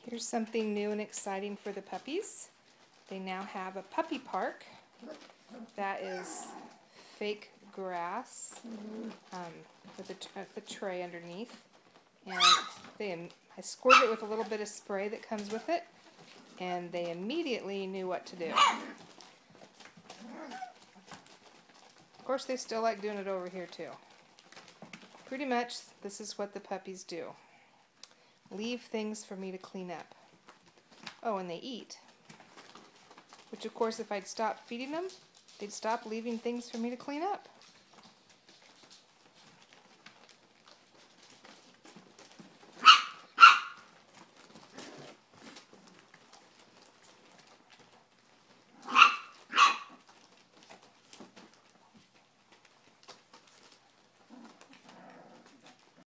Here's something new and exciting for the puppies. They now have a puppy park that is fake grass with a tray underneath. And I squirted it with a little bit of spray that comes with it, and they immediately knew what to do. Of course, they still like doing it over here too. Pretty much, this is what the puppies do. Leave things for me to clean up. Oh, and they eat. Which, of course, if I'd stopped feeding them, they'd stop leaving things for me to clean up.